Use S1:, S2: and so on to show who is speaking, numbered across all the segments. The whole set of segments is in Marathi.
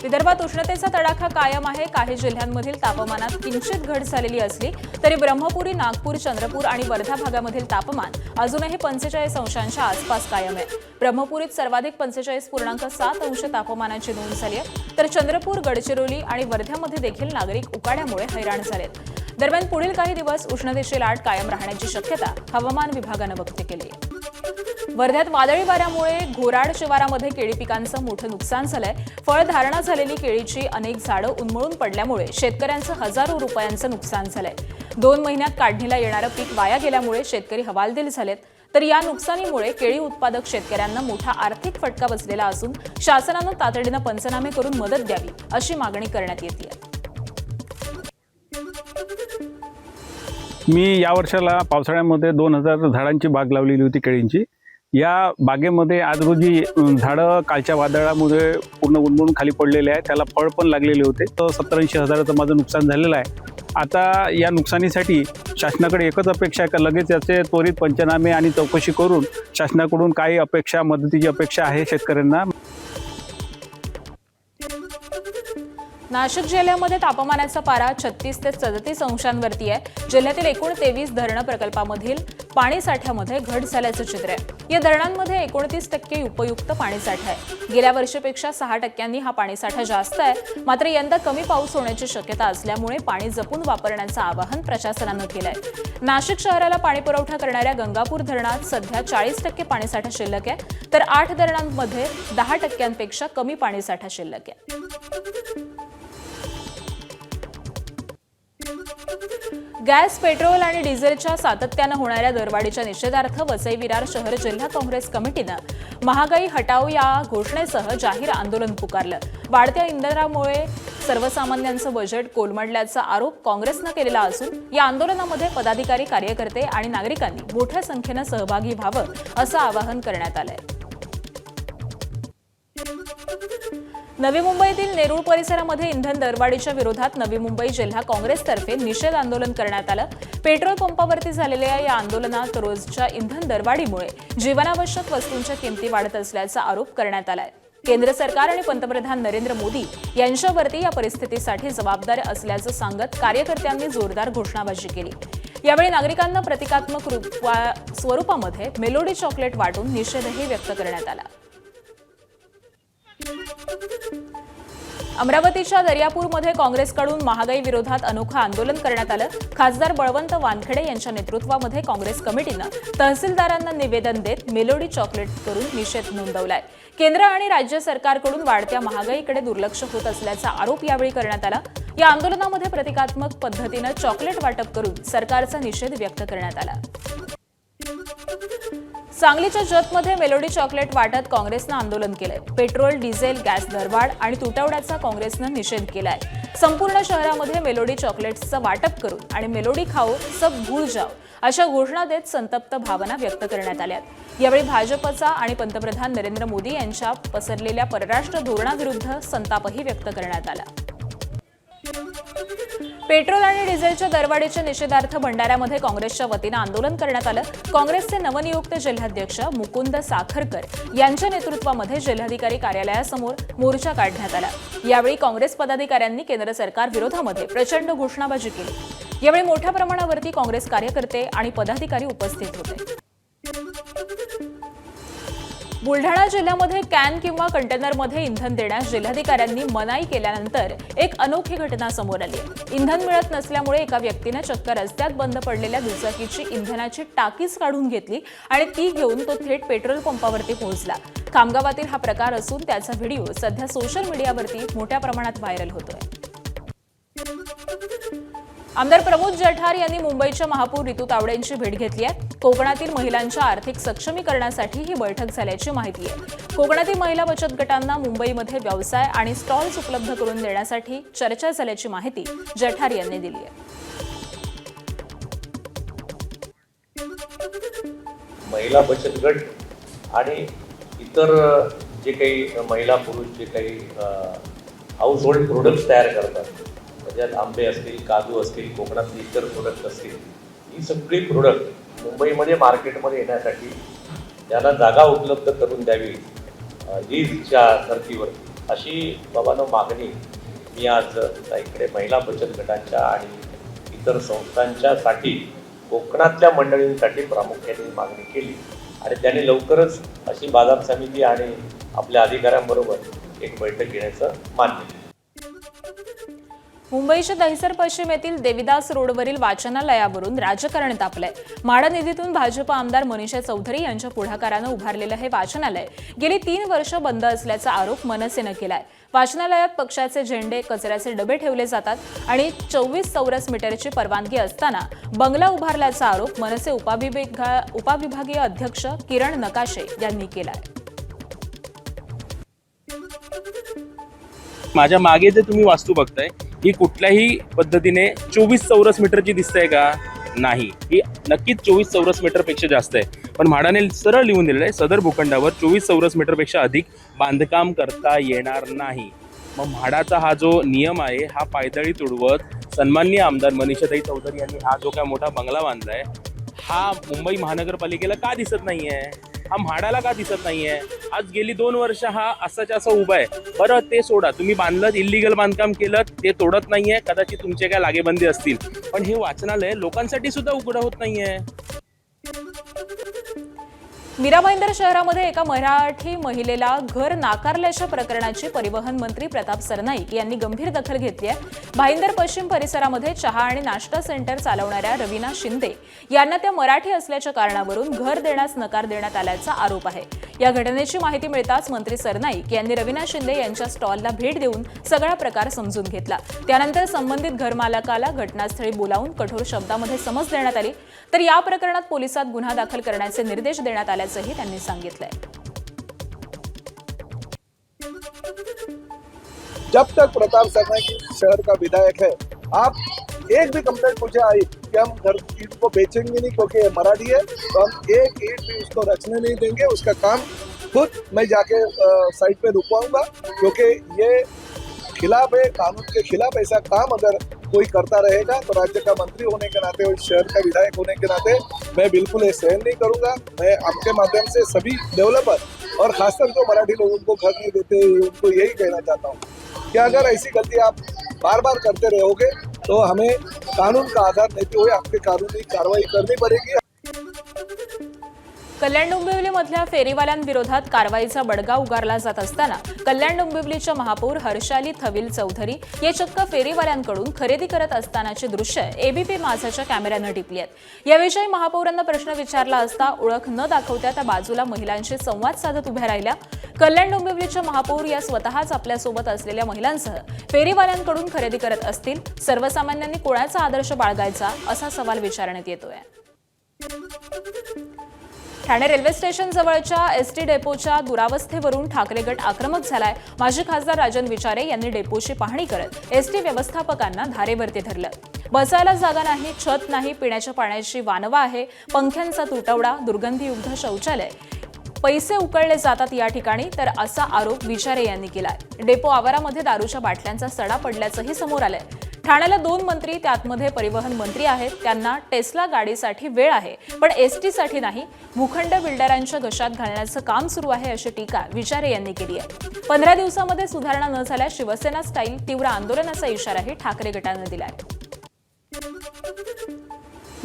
S1: विदर्भात उष्णतेचा तडाखा कायम आहे। काही जिल्ह्यांमधील तापमानात किंचित घट झालेली असली तरी ब्रह्मपुरी, नागपूर, चंद्रपूर आणि वर्धा भागामधील तापमान अजूनही 45 अंशांच्या आसपास कायम आहे। ब्रह्मपुरीत सर्वाधिक 45.7 अंश तापमानाची नोंद झाली आहे, तर चंद्रपूर, गडचिरोली आणि वर्ध्यामध्ये देखील नागरिक उकाड्यामुळे हैराण झालेत। दरम्यान पुढील काही दिवस उष्णतेची लाट कायम राहण्याची शक्यता हवामान विभागानं व्यक्त केली आहे। वर्ध्यात वादळी वाऱ्यामुळे घोराड शिवारामध्ये केळी पिकांचं मोठं नुकसान झालंय। फळधारणा झालेली केळीची अनेक झाडं उन्मळून पडल्यामुळे शेतकऱ्यांचं हजारो रुपयांचं नुकसान झालंय। 2 महिन्यात काढणीला येणारं पीक वाया गेल्यामुळे शेतकरी हवालदिल झालेत। तर या नुकसानीमुळे केळी उत्पादक शेतकऱ्यांना मोठा आर्थिक फटका बसलेला असून शासनानं तातडीनं पंचनामे करून मदत द्यावी अशी मागणी करण्यात येते।
S2: मी या वर्षाला पावसाळ्यामध्ये 2000 झाडांची बाग लावलेली होती केळींची। या बागेमध्ये आज रोजी झाडं कालच्या वादळामुळे पूर्ण उन्मळून खाली पडलेले आहे। त्याला फळ पण लागलेले होते। तर 70-80 हजाराचं माझं नुकसान झालेलं आहे। आता या नुकसानीसाठी शासनाकडे एकच अपेक्षा आहे की लगेच याचे त्वरित पंचनामे आणि चौकशी करून शासनाकडून काही अपेक्षा, मदतीची अपेक्षा आहे शेतकऱ्यांना।
S1: नाशिक जिल्ह्यामध्ये तापमानाचा पारा 36 ते 37 अंशांवरती आहे। जिल्ह्यातील एकूण 23 धरण प्रकल्पामधील पाणी साठ्यामध्ये घट झाल्याचं चित्र आहे। या धरणांमध्ये 29% उपयुक्त पाणीसाठा आहे। गेल्या वर्षीपेक्षा 6% हा पाणीसाठा जास्त आहे। मात्र यंदा कमी पाऊस होण्याची शक्यता असल्यामुळे पाणी जपून वापरण्याचं आवाहन प्रशासनानं केलंय। नाशिक शहराला पाणी पुरवठा करणाऱ्या गंगापूर धरणात सध्या 40% पाणीसाठा शिल्लक आहे, तर 8 धरणांमध्ये 10%पेक्षा कमी पाणीसाठा शिल्लक आहे। गॅस, पेट्रोल आणि डिझेलच्या सातत्यानं होणाऱ्या दरवाढीच्या निषेधार्थ वसई विरार शहर जिल्हा काँग्रेस कमिटीनं महागाई हटाव या घोषणेसह जाहीर आंदोलन पुकारलं। वाढत्या इंधनामुळे सर्वसामान्यांचं बजेट कोलमडल्याचा आरोप काँग्रेसनं केलेला असून या आंदोलनामध्ये पदाधिकारी, कार्यकर्ते आणि नागरिकांनी मोठ्या संख्येनं सहभागी व्हावं असं आवाहन करण्यात आलंय। नवी मुंबईतील नेरूळ परिसरामध्ये इंधन दरवाढीच्या विरोधात नवी मुंबई जिल्हा काँग्रेसतर्फे निषेध आंदोलन करण्यात आलं। पेट्रोल पंपावरती झालेल्या या आंदोलनात रोजच्या इंधन दरवाढीमुळे जीवनावश्यक वस्तूंच्या किमती वाढत असल्याचा आरोप करण्यात आलाय। केंद्र सरकार आणि पंतप्रधान नरेंद्र मोदी यांच्यावरती या परिस्थितीसाठी जबाबदार असल्याचं सांगत कार्यकर्त्यांनी जोरदार घोषणाबाजी केली। यावेळी नागरिकांना प्रतिकात्मक स्वरूपामध्ये मेलोडी चॉकलेट वाटून निषेधही व्यक्त करण्यात आला। अमरावतीच्या दर्यापूरमध्ये काँग्रेसकडून महागाई विरोधात अनोखं आंदोलन करण्यात आलं। खासदार बळवंत वानखेडे यांच्या नेतृत्वामध्ये काँग्रेस कमिटीनं तहसीलदारांना निवेदन देत मेलोडी चॉकलेट करून निषेध नोंदवलाय। केंद्र आणि राज्य सरकारकडून वाढत्या महागाईकडे दुर्लक्ष होत असल्याचा आरोप यावेळी करण्यात आला। या आंदोलनामध्ये प्रतिकात्मक पद्धतीनं चॉकलेट वाटप करून सरकारचा निषेध व्यक्त करण्यात आला। सांगलीच्या जतमध्ये मेलोडी चॉकलेट वाटत काँग्रेसनं आंदोलन केलंय। पेट्रोल, डिझेल, गॅस दरवाढ आणि तुटवड्याचा काँग्रेसनं निषेध केलाय। संपूर्ण शहरामध्ये मेलोडी चॉकलेट्सचं वाटप करून आणि मेलोडी खाओ सब भूल जाओ अशा घोषणा देत संतप्त भावना व्यक्त करण्यात आल्या। यावेळी भाजपचा आणि पंतप्रधान नरेंद्र मोदी यांच्या पसरलेल्या परराष्ट्र धोरणाविरुद्ध संतापही व्यक्त करण्यात आला। पेट्रोल आणि डिझेलच्या दरवाढीच्या निषेधार्थ भंडाऱ्यामध्ये काँग्रेसच्या वतीनं आंदोलन करण्यात आलं। काँग्रेसचे नवनियुक्त जिल्हाध्यक्ष मुकुंद साखरकर यांच्या नेतृत्वामध्ये जिल्हाधिकारी कार्यालयासमोर मोर्चा काढण्यात आला। यावेळी काँग्रेस पदाधिकाऱ्यांनी केंद्र सरकार विरोधामध्ये प्रचंड घोषणाबाजी केली। यावेळी मोठ्या प्रमाणावरती काँग्रेस कार्यकर्ते आणि पदाधिकारी उपस्थित होते। बुलढाणा जिल्ह्यामध्ये कॅन किंवा कंटेनरमध्ये इंधन देण्यास जिल्हाधिकाऱ्यांनी मनाई केल्यानंतर एक अनोखी घटना समोर आली आहे। इंधन मिळत नसल्यामुळे एका व्यक्तीने चक्क रस्त्यात बंद पडलेल्या दुचाकीची इंधनाची टाकीच काढून घेतली आणि ती घेऊन तो थेट पेट्रोल पंपावरती पोहोचला। खामगावातील हा प्रकार असून त्याचा व्हिडिओ सध्या सोशल मीडियावरती मोठ्या प्रमाणात व्हायरल होतोय। आमदार प्रमोद जठार यांनी मुंबईच्या महापौर रितू तावडे यांची भेट घेतली आहे। कोकणातील महिलांच्या आर्थिक सक्षमीकरणासाठी ही बैठक झाल्याची माहिती आहे। कोकणातील महिला बचत गटांना मुंबईमध्ये व्यवसाय आणि स्टॉल्स उपलब्ध करून देण्यासाठी चर्चा झाल्याची माहिती जठार यांनी दिली आहे।
S3: महिला बचत गट आणि इतर जे काही महिला पुरुष जे काही हाऊस होल्ड प्रोडक्ट्स तयार करतात, त्याच्यात आंबे असतील, काजू असतील, कोकणातले इतर प्रोडक्ट असतील, ही सगळी प्रोडक्ट मुंबईमध्ये मार्केटमध्ये येण्यासाठी त्याला जागा उपलब्ध करून द्यावी लीजच्या धर्तीवरती अशी बाबांनो मागणी मी आज इकडे महिला बचत गटांच्या आणि इतर संस्थांच्यासाठी कोकणातल्या मंडळींसाठी प्रामुख्याने मागणी केली आणि त्यांनी लवकरच अशी बाजार समिती आणि आपल्या अधिकाऱ्यांबरोबर एक बैठक घेण्याचं मान्य केलं.
S1: मुंबईच्या दहिसर पश्चिम येथील देविदास रोडवरील वाचनालयावरून राजकारण तापलंय. म्हाडा निधीतून भाजप आमदार मनीषा चौधरी यांच्या पुढाकारानं उभारलेलं हे वाचनालय गेली 3 वर्ष बंद असल्याचा आरोप मनसेनं केलाय. वाचनालयात पक्षाचे झेंडे, कचऱ्याचे डबे ठेवले जातात आणि 24 चौरस मीटरची परवानगी असताना बंगला उभारल्याचा आरोप मनसे उपविभागीय अध्यक्ष किरण नकाशे यांनी केलाय.
S4: माझ्या मागे जे तुम्ही वास्तू बघताय ही कुठल्याही पद्धतीने 24 चौरस मीटरची दिसते का? नाही, ही नक्कीच 24 चौरस मीटरपेक्षा जास्त आहे. पण म्हाडाने सरळ लिहून दिलेलं आहे सदर भूखंडावर 24 चौरस मीटरपेक्षा अधिक बांधकाम करता येणार नाही. मग म्हाडाचा हा जो नियम आहे हा पायदळी तुडवत सन्माननीय आमदार मनीषाताई चौधरी यांनी हा जो काय मोठा बंगला बांधलाय हा मुंबई महानगरपालिकेला का दिसत नाहीये? हा म्हाडाला का दिसत नाहीये? आज गेली 2 वर्ष हा असाच्या असं उभा आहे. बरं ते सोडा, तुम्ही बांधलं, इल्लीगल बांधकाम केलं, ते तोडत नाहीये, कदाचित तुमचे काय लागेबंदी असतील, पण हे वाचनालय लोकांसाठी सुद्धा उघडं होत नाहीये.
S1: मीरा भाईंदर शहरामध्ये एका मराठी महिलेला घर नाकारल्याच्या प्रकरणाची परिवहन मंत्री प्रताप सरनाईक यांनी गंभीर दखल घेतली आहे. भाईंदर पश्चिम परिसरामध्ये चहा आणि नाश्ता सेंटर चालवणाऱ्या रवीना शिंदे यांना त्या मराठी असल्याच्या कारणावरून घर देण्यास नकार देण्यात आल्याचा आरोप आहे. या घटनेची माहिती मिळताच मंत्री सरनाईक यांनी रवीना शिंदे यांच्या स्टॉलला भेट देऊन सगळा प्रकार समजून घेतला. त्यानंतर संबंधित घरमालकाला घटनास्थळी बोलावून कठोर शब्दामध्ये समज देण्यात आली. तर या प्रकरणात पोलिसात गुन्हा दाखल करण्याचे निर्देश देण्यात आल्याचंही त्यांनी सांगितलंय.
S5: जब तक प्रताप सरनाईक शहर का विधायक है, आप एक भी कंप्लेंट मुझे आई कि हम घर ईंट को बेचेंगे नहीं क्योंकि ये मराठी है, तो हम एक ईंट भी उसको रचने नहीं देंगे. उसका काम खुद मैं जाके साइट पे रुकवाऊंगा क्योंकि ये खिलाफ है, कानून के खिलाफ. ऐसा काम अगर कोई करता रहेगा तो राज्य का मंत्री होने के नाते और शहर का विधायक होने के नाते मैं बिल्कुल ये सहन नहीं करूंगा. मैं आपके माध्यम से सभी डेवलपर और खासकर जो मराठी लोगों को घर नहीं देते उनको यही कहना चाहता हूँ कि अगर ऐसी गलती आप बार बार करते रहोगे तो हमें कानून का आधार देते हुए आपके कानूनी कार्रवाई करनी पड़ेगी.
S1: कल्याण डोंबिवलीमधल्या फेरीवाल्यांविरोधात कारवाईचा बडगा उगारला जात असताना कल्याण डोंबिवलीच्या महापौर हर्षाली थविल चौधरी हे चक्क फेरीवाल्यांकडून खरेदी करत असतानाची दृश्य एबीपी माझाच्या कॅमेऱ्यानं टिपली आहेत. याविषयी महापौरांना प्रश्न विचारला असता ओळख न दाखवता त्या बाजूला महिलांशी संवाद साधत उभ्या राहिल्या. कल्याण डोंबिवलीच्या महापौर या स्वतःच आपल्यासोबत असलेल्या महिलांसह फेरीवाल्यांकडून खरेदी करत असतील. सर्वसामान्यांनी कोणाचा आदर्श बाळगायचा असा सवाल विचारण्यात येतोय. ठाणे रेल्वे स्टेशन जवळच्या एसटी डेपोच्या दुरावस्थेवरून ठाकरे गट आक्रमक झालाय. माजी खासदार राजन विचारे यांनी डेपोची पाहणी करत एसटी व्यवस्थापकांना धारेवरती धरलं. बसायला जागा नाही, छत नाही, पिण्याच्या पाण्याची वानवा आहे, पंख्यांचा तुटवडा, दुर्गंधीयुक्त शौचालय, पैसे उकळले जातात या ठिकाणी, तर असा आरोप विचारे यांनी केलाय. डेपो आवारामध्ये दारूच्या बाटल्यांचा सडा पडल्याचंही समोर आलंय. ठाण्याला 2 मंत्री, त्यातमध्ये परिवहन मंत्री आहेत. त्यांना टेस्ला गाडीसाठी वेळ आहे पण एसटीसाठी नाही. भूखंड बिल्डरांच्या घशात घालण्याचं काम सुरू आहे अशी टीका विचारे यांनी केली आहे. 15 दिवसामध्ये सुधारणा न झाल्यास शिवसेना स्टाईल तीव्र आंदोलनाचा इशाराही ठाकरे गटानं दिलाय.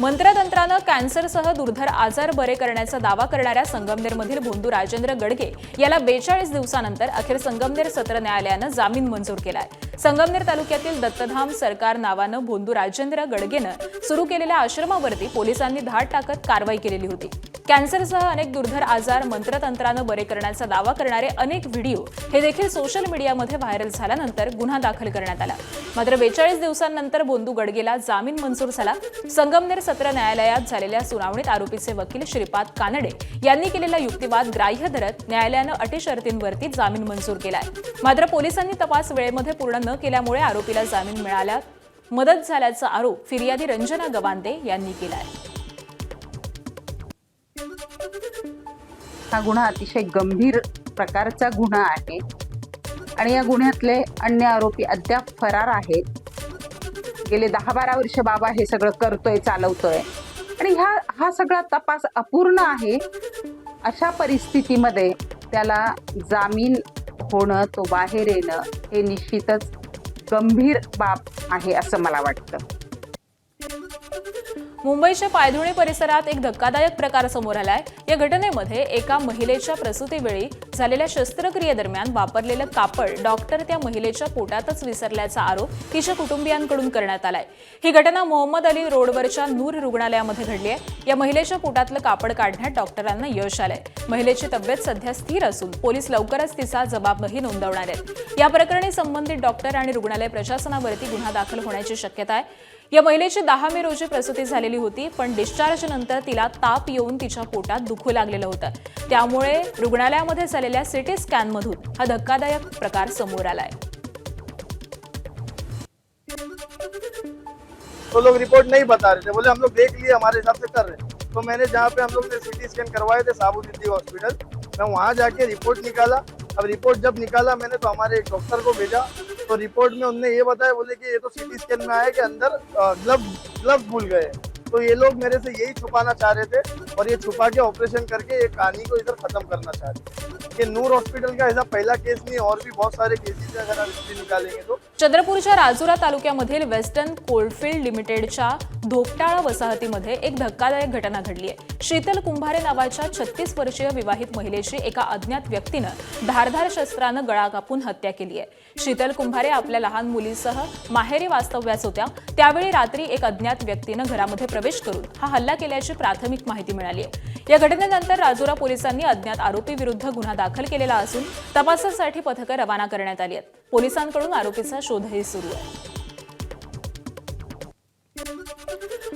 S1: मंत्रतंत्रानं कॅन्सरसह दुर्धर आजार बरे करण्याचा दावा करणाऱ्या संगमनेरमधील भोंदू राजेंद्र गडगे याला 42 दिवसानंतर अखेर संगमनेर सत्र न्यायालयानं जामीन मंजूर केलाय. संगमनेर तालुक्यातील दत्तधाम सरकार नावानं भोंदू राजेंद्र गडगेनं सुरू केलेल्या आश्रमावरती पोलिसांनी धाड टाकत कारवाई केलेली होती. कॅन्सरसह अनेक दुर्धर आजार मंत्रतंत्रानं बरे करण्याचा दावा करणारे अनेक व्हिडिओ हे देखील सोशल मीडियामध्ये व्हायरल झाल्यानंतर गुन्हा दाखल करण्यात आला. मात्र 42 दिवसांनंतर भोंदू गडगेला जामीन मंजूर झाला. संगमनेर सत्र न्यायालयात झालेल्या सुनावणीत आरोपीचे वकील श्रीपाद कानडे यांनी केलेला युक्तिवाद ग्राह्य धरत न्यायालयानं अटी शर्तींवरती जामीन मंजूर केलाय. मात्र पोलिसांनी तपास वेळेमध्ये पूर्ण न केल्यामुळे आरोपीला जामीन मिळाल्यात मदत झाल्याचा आरोप फिर्यादी रंजना गवांदे यांनी केलाय.
S6: हा गुन्हा अतिशय गंभीर प्रकारचा गुन्हा आहे आणि या गुन्ह्यातले अन्य आरोपी अद्याप फरार आहेत. गेले 10-12 वर्ष बाबा हे सगळं करतोय, चालवतोय आणि हा सगळा तपास अपूर्ण आहे. अशा परिस्थितीमध्ये त्याला जामीन होणं, तो बाहेर येणं हे निश्चितच गंभीर बाब आहे असं मला वाटतं.
S1: मुंबईच्या पायधुणी परिसरात एक धक्कादायक प्रकार समोर आलाय. या घटनेमध्ये एका महिलेच्या प्रसूतीवेळी झालेल्या शस्त्रक्रियेदरम्यान वापरलेलं कापड डॉक्टर त्या महिलेच्या पोटातच विसरल्याचा आरोप तिच्या कुटुंबियांकडून करण्यात आलाय. ही घटना मोहम्मद अली रोडवरच्या नूर रुग्णालयामध्ये घडली आहे. या महिलेच्या पोटातलं कापड काढण्यात डॉक्टरांना यश आलंय. महिलेची तब्येत सध्या स्थिर असून पोलीस लवकरच तिचा जबाबही नोंदवणार आहेत. या प्रकरणी संबंधित डॉक्टर आणि रुग्णालय प्रशासनावरती गुन्हा दाखल होण्याची शक्यता आहे. या महिलेची 10 मे रोजी प्रसूती झालेली होती, पण डिस्चार्ज नंतर तिला ताप येऊन तिच्या पोटात दुखू लागलेलं होतं. त्यामुळे रुग्णालयामध्ये झालेल्या सिटी स्कॅनमधून हा धक्कादायक प्रकार समोर आलाय.
S5: तो लोग रिपोर्ट नहीं बता रहे थे, बोले हम लोग देख लिए, हमारे हिसाब से कर रहे हैं. तो मैंने जहाँ पे हम लोग ने सिटी स्कैन करवाए थे साबुद्दीन हॉस्पिटल, मैं वहाँ जाके रिपोर्ट निकाला. अब रिपोर्ट जब निकाला मैंने तो हमारे एक डॉक्टर को भेजा, तो रिपोर्ट में उन्होंने ये बताया, बोले कि ये तो सिटी स्कैन में आया कि अंदर ग्लव्स भूल गए. तो ये लोग मेरे से यही छुपाना चाह रहे थे और ये छुपा के ऑपरेशन करके ये कहानी को इधर खत्म करना चाह रहे थे. कि नूर हॉस्पिटल का ऐसा पहला केस नहीं, और भी बहुत सारे केसेस अगर आप हिस्ट्री निकालेंगे तो.
S1: चंद्रपूरच्या राजुरा तालुक्यामधील वेस्टर्न कोलफिल्ड लिमिटेडच्या धोपटाळा वसाहतीमध्ये एक धक्कादायक घटना घडली आहे. शीतल कुंभारे नावाच्या 36 वर्षीय विवाहित महिलेची एका अज्ञात व्यक्तीनं धारधार शस्त्रानं गळा कापून हत्या केली आहे. शीतल कुंभारे आपल्या लहान मुलीसह माहेरी वास्तव्यास होत्या. त्यावेळी रात्री एक अज्ञात व्यक्तीनं घरामध्ये प्रवेश करून हा हल्ला केल्याची प्राथमिक माहिती मिळाली आहे. या घटनेनंतर राजुरा पोलिसांनी अज्ञात आरोपी विरुद्ध गुन्हा दाखल केलेला असून तपासासाठी पथकं रवाना करण्यात आली आहेत. पोलिसांकडून आरोपीचा शोधही सुरू आहे.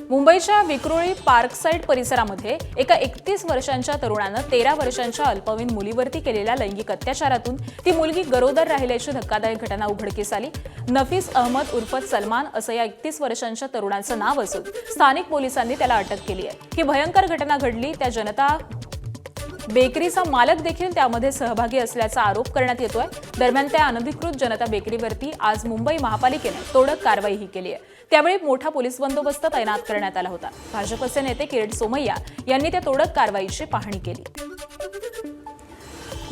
S1: मुंबईच्या विक्रोळी पार्कसाईड परिसरामध्ये एका 31 वर्षांच्या तरुणानं 13 वर्षांच्या अल्पवयीन मुलीवरती केलेल्या लैंगिक अत्याचारातून ती मुलगी गरोदर राहिल्याची धक्कादायक घटना उघडकीस आली. नफीस अहमद उर्फ सलमान असं या 31 वर्षांच्या तरुणाचं नाव असून स्थानिक पोलिसांनी त्याला अटक केली आहे. ही भयंकर घटना घडली त्या जनता बेकरीचा मालक देखील त्यामध्ये सहभागी असल्याचा आरोप करण्यात येतोय. दरम्यान त्या अनधिकृत जनता बेकरीवरती आज मुंबई महापालिकेनं तोडक कारवाईही केली आहे. त्यावेळी मोठा पोलीस बंदोबस्त तैनात करण्यात आला होता. भाजपचे नेते किरीट सोमय्या यांनी त्या तोडक कारवाईची पाहणी केली.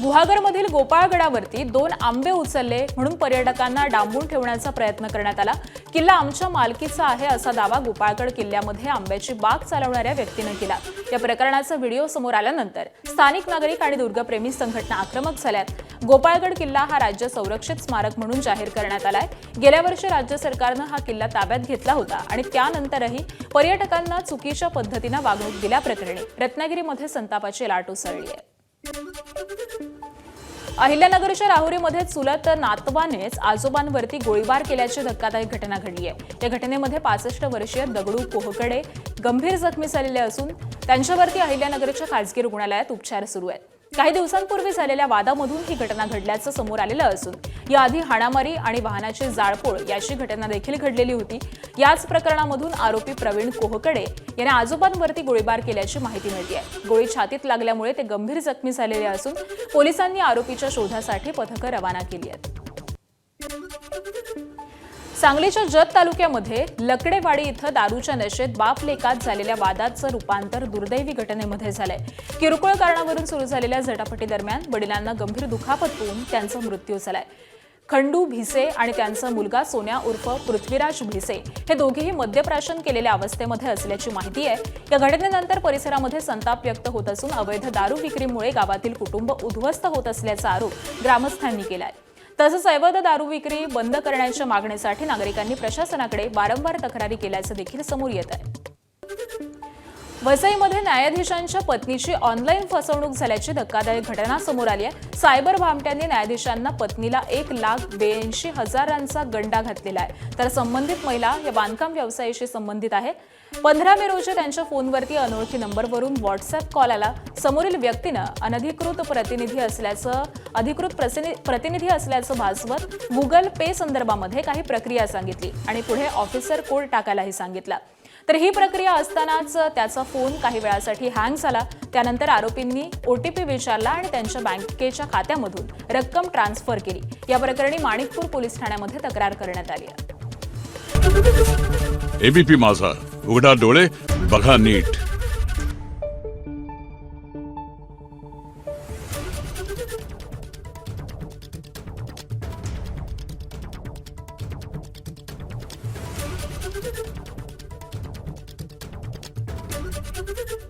S1: गुहागरमधील गोपाळगडावरती 2 आंबे उचलले म्हणून पर्यटकांना डांबून ठेवण्याचा प्रयत्न करण्यात आला. किल्ला आमच्या मालकीचा आहे असा दावा गोपाळगड किल्ल्यामध्ये आंब्याची बाग चालवणाऱ्या व्यक्तीनं केला. या प्रकरणाचा व्हिडिओ समोर आल्यानंतर स्थानिक नागरिक आणि दुर्गप्रेमी संघटना आक्रमक झाल्यात. गोपाळगड किल्ला हा राज्य संरक्षित स्मारक म्हणून जाहीर करण्यात आलाय. गेल्या वर्षी राज्य सरकारनं हा किल्ला ताब्यात घेतला होता आणि त्यानंतरही पर्यटकांना चुकीच्या पद्धतीनं वागणूक दिल्याप्रकरणी रत्नागिरीमध्ये संतापाची लाट उसळली आहे. अहिल्यानगरच्या राहुरीमध्ये चुलत नातवानेच आजोबांवरती गोळीबार केल्याची धक्कादायक घटना घडली आहे. या घटनेमध्ये 65 वर्षीय दगडू कोहकडे गंभीर जखमी झालेले असून त्यांच्यावरती अहिल्यानगरच्या खासगी रुग्णालयात उपचार सुरू आहेत. काही दिवसांपूर्वी झालेल्या वादामधून ही घटना घडल्याचं समोर आलेलं असून याआधी हाणामारी आणि वाहनाची जाळपोळ याची घटना देखील घडलेली होती. याच प्रकरणामधून आरोपी प्रवीण कोहकडे याने आजोबांवरती गोळीबार केल्याची माहिती मिळते आहे. गोळी छातीत लागल्यामुळे ते गंभीर जखमी झालेले असून पोलिसांनी आरोपीच्या शोधासाठी पथकं रवाना केली आहेत. सांगलीच्या जत तालुक्यामध्ये लकडेवाडी इथं दारूच्या नशेत बाप लेकात झालेल्या वादाचं रूपांतर दुर्दैवी घटनेमध्ये झालंय. किरकोळ कारणावरून सुरू झालेल्या झटापटी दरम्यान वडिलांना गंभीर दुखापत होऊन त्यांचा मृत्यू झालाय. खंडू भिसे आणि त्यांचा मुलगा सोन्या उर्फ पृथ्वीराज भिसे हे दोघेही मद्यप्राशन केलेल्या अवस्थेमध्ये असल्याची माहिती आहे. या घटनेनंतर परिसरामध्ये संताप व्यक्त होत असून अवैध दारू विक्रीमुळे गावातील कुटुंब उद्ध्वस्त होत असल्याचा आरोप ग्रामस्थांनी केलाय. तसंच अवैध दारू विक्री बंद करण्याच्या मागणीसाठी नागरिकांनी प्रशासनाकडे वारंवार तक्रारी केल्याचं देखील समोर येत आहे. वसईमध्ये न्यायाधीशांच्या पत्नीची ऑनलाईन फसवणूक झाल्याची धक्कादायक घटना समोर आली आहे. सायबर भामट्यांनी न्यायाधीशांना पत्नीला 1,82,000चा गंडा घातलेला आहे. तर संबंधित महिला या बांधकाम व्यवसायाशी संबंधित आहे. 15 मे रोजी त्यांच्या फोनवरती अनोळखी नंबरवरून व्हॉट्सअप कॉल आला. समोरील व्यक्तीनं अधिकृत प्रतिनिधी असल्याचं भासवत गुगल पे संदर्भामध्ये काही प्रक्रिया सांगितली आणि पुढे ऑफिसर कोड टाकायलाही सांगितला. तर ही प्रक्रिया असतानाच त्याचा फोन काही वेळासाठी हँग झाला. त्यानंतर आरोपींनी OTP विचारला आणि त्यांच्या बँकेच्या खात्यामधून रक्कम ट्रान्सफर केली. या प्रकरणी माणिकपूर पोलीस ठाण्यामध्ये तक्रार करण्यात आली आहे.
S7: ABP माझा, उघडा डोळे बघा नीट. आहे